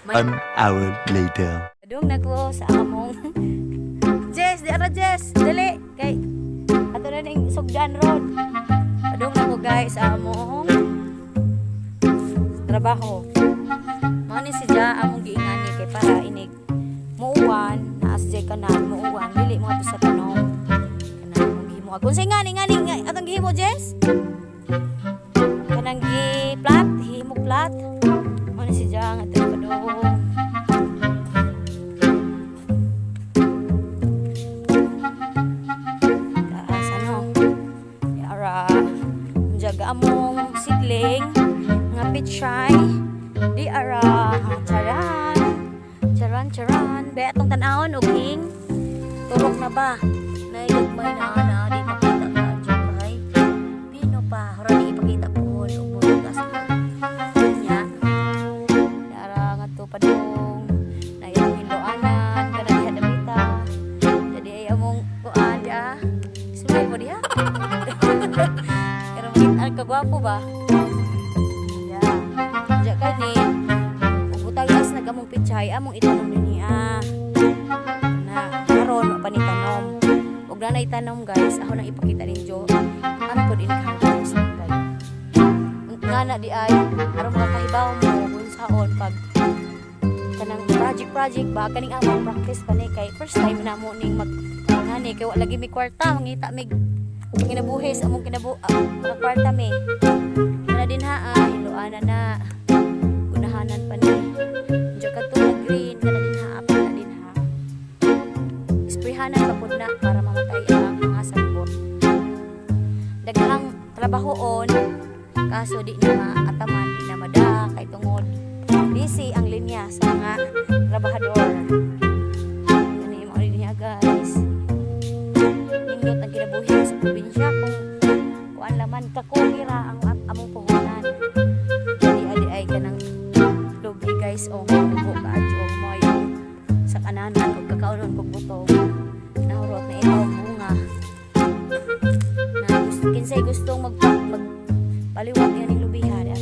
An hour later. Adong nako sa among Jess, di ara Jess, dali kay ato na ning Sugdan Road. Adong nako guys sa among trabaho. Mao ni si Ja among giingani kay para inig muuwan na asjay kanal muuwan dili mo ato sa tanong. Kanang among gihimo. Kung say ngani atong gihimo Jess? Kanang gi-plat, himo plat. Mao ni si Ja nga ato padung. Among sidling nga pichay di ara charan be atong tan-awon og hing turok na ba naigagmay na di makita ka jay pino pa hora di ipakita po og bugas nya ara nga to padung na yung hindoanan kana diha dapita jadi ay among kuan dia smile mo diha. Ang kagwapo ba? Yeah. Diyan ka ni. Butang as nagamong pichay, among itanom niya. Na, karon pa ni tanom. Huwag na itanom guys, ako nang ipakita ninyo. Ano ko din ka guys? Nga na di ay, para mga kahibaw mo, kung saon, pag kanang project ba, kaning among practice pa ni kay first time na mo ning mag, ngani, kaya lagi may kwarta, mangita may kinabuhis among mga kwarta me na din ha hiluana na gunahanan pa ni diyo kadto na green kana din ha apa na din ha sprayhanan kapud na para mamatay ang mga sabot daghang trabahoon kaso di na maataman di na mada kay tungod busy ang linya sa mga trabahador ani mo din niya guys nindot ang kinabuhi sa probinsya kung kuan laman kakulira ang among puhunan jadi adi ay kanang lubi guys o buko kaadyo mo yung sa kananan kung kakaunon kong buto nahurot na ito bunga na kinsay gustong magpaliwat yan yung lubiha ara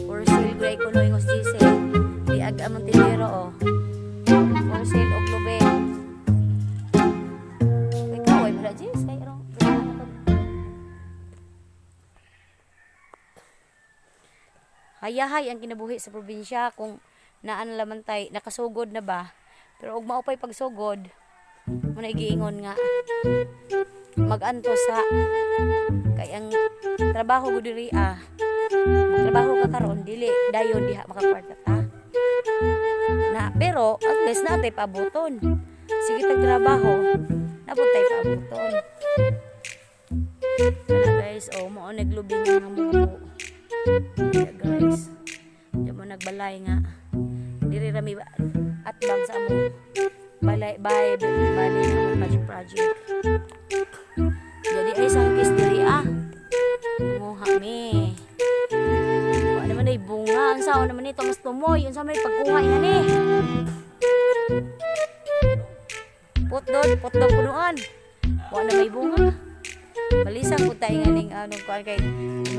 for sale gray ko no yung osdise di aga among tinero o for sale og lubi. Ikaw ay wala Jess ay ro. Hayahay ang kinabuhi sa probinsya kung naan laman tay nakasugod na ba. Pero og maupay pagsugod mo na giingon nga maganto sa kay ang trabaho gud diri magtrabaho ka karon dili dayon diha makakwarta ta. Na pero at least natay pabuton. Sige tag trabaho, naputay pabuton. Kana guys, mao naglubing nga mubo. Yeah, guys. Di mo nagbalay nga. Diri rami at bang sa among balay ng project. Jadi ay sangkis diri Muha me. Wa naman ay bunga, ang sao naman ito mas tumoy, ang sao may pagkuha nga ni. Potdog punuan. Wa na may bunga. Balisang po tayo nga ning anong kuan kay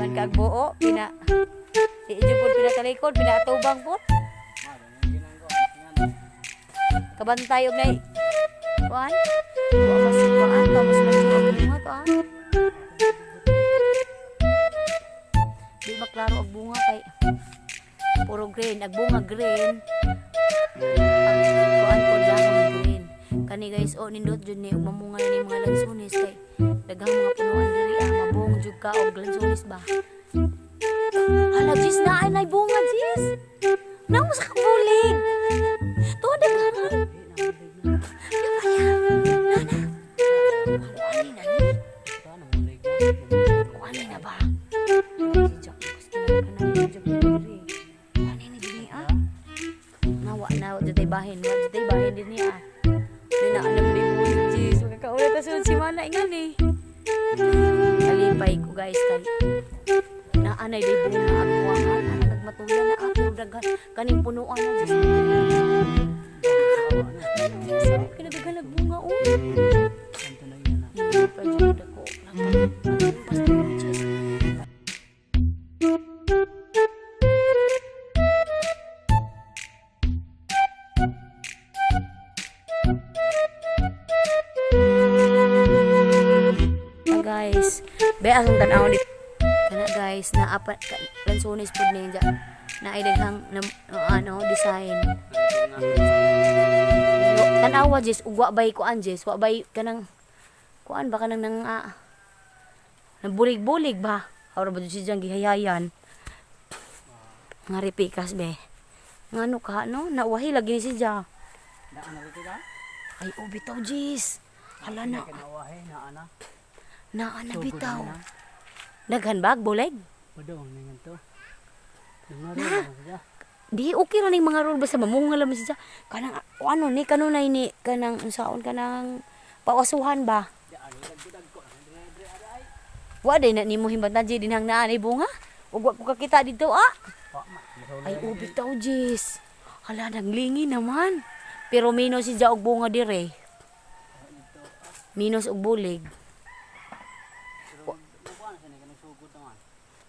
man kag buo pina ijo pud pinatalikod pinatubang po. Kabantay og nay kuan. Wa masikuan ta mas bunga to Di maklaro og bunga kay puro green, ag bunga green. Ang kuan ko lang green. Kani guys nindot jud ni ug mamunga ni mga lansunis kay daghang mga punuan diri mabong jud ka og lansunis ba. Hala Jess na ay bunga Jess. Namo sa kabulig. Tuwa daghanan. Ani na ba? Nawa jatay bahin din niya. Dinaalam din mo Jess. Magkakaula ta sunod si Mana ingan eh. Kalipay ko guys kay naanay day bunga at buwangan. Nagmatulan na ako daghan kaning punuan na Jess. Kinadagan nagbunga Santo na yun na. Pwede ko. Basta Jess. asong tanaw dit. Kana guys, na apa lansones pud ni ja. Na ay daghang design. Tanawa Jess, ugwa bay ko Jess, wa bay kanang kuan ba kanang nang bulig-bulig ba? Ora ba si jang gihayayan. Nga repikas be. Ngano ka no? Nawahi lagi ni si Ja. Ay bitaw Jess. Hala na. Na ana bitaw. Daghan bag bulig? Padong ningan to. Di okay ra ning mga rule basta mamunga lang siya. Kanang ano ni kanunay ni kanang unsaon kanang pawasuhan ba? Wa day na nimo himbatan di dinhang naa ni bunga. Ug wa ko kakita dito Ay bitaw Jess. Hala naglingi naman. Pero minus si og bunga dire. Minus og bulig.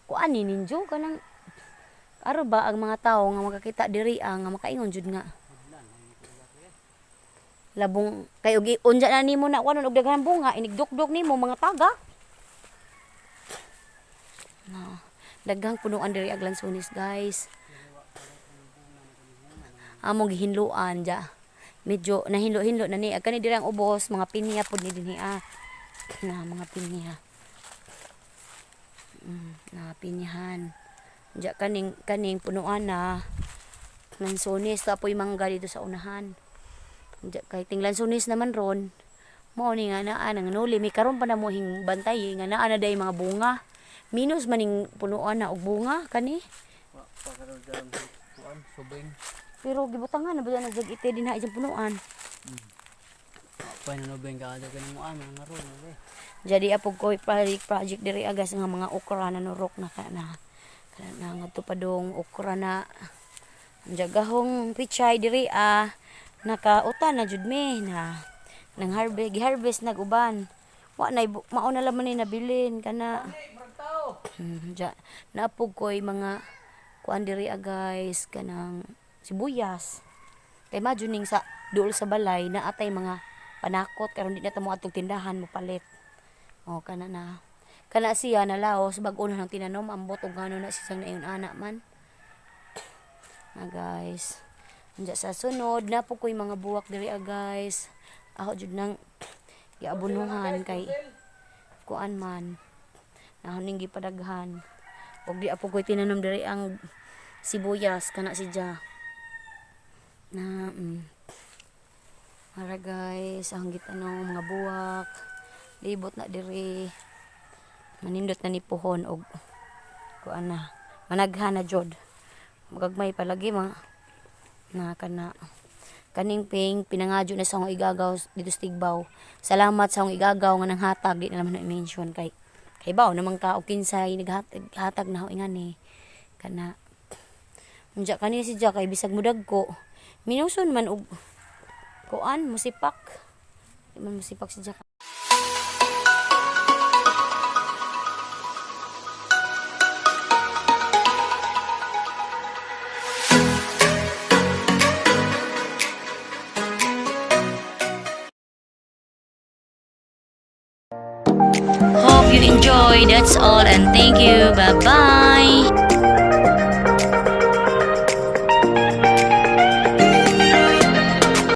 Kuan ni ninjo kanang aro ba ang mga tao nga makakita diri nga makaingon jud nga. Labong kay og unja na nimo na kuan og daghang bunga inigdukdok nimo mga taga. No. Daghang punuan diri ag lansones guys. Among gihinluan ja. Medyo nahinlo-hinlo na ni kani diri ang ubos mga pinya pud ni dinhi na mga pinya. Na pinyahan. Ja kaning punuan na lansones tapoy mangga dito sa unahan. Ja kay ting lansones naman ron. Mao ni nga naa nang nuli mi karon pa na mo hing bantay nga naa na day mga bunga. Minus maning punuan na og bunga kani. Pero gibutangan na ba na jag ite din ha isang punuan. Paano no beng ka ada kanimo na ron eh. Jadi apog ko project diri agas nga mga okra na nurok na kana ngadto pa dong okra na jagahong pichay diri nakautan na jud me na nang harvest naguban wa nay mao na laman ni nabilin kana naapog koy mga kuan diri guys kanang sibuyas kay majuning sa duol sa balay na atay mga panakot karon di na ta mo atong tindahan mo palit kana siya na laos bag-o na nang tinanom ambot og ngano na siyang naingon ana man na guys anja sa sunod na po koy mga buwak diri guys ako jud nang giabunuhan kay kuan man nahuning gipadaghan og di apo koy tinanom diri ang sibuyas kana si Ja na ara guys ang gitanom mga buwak libot na diri manindot na ni pohon og kuan na managhan na jud magagmay palagi na kana kaning ping pinangadyo na sa akong igagaw dito sa Tigbaw. Salamat sa akong igagaw nga nang hatag di na naman na-mention kay baw naman ka og kinsay naghatag na ho ingani kana unja kani si Ja kay bisag mudag ko minuson man og kuan musipak di man musipak si Ja. Hope you enjoy. That's all and thank you. Bye bye.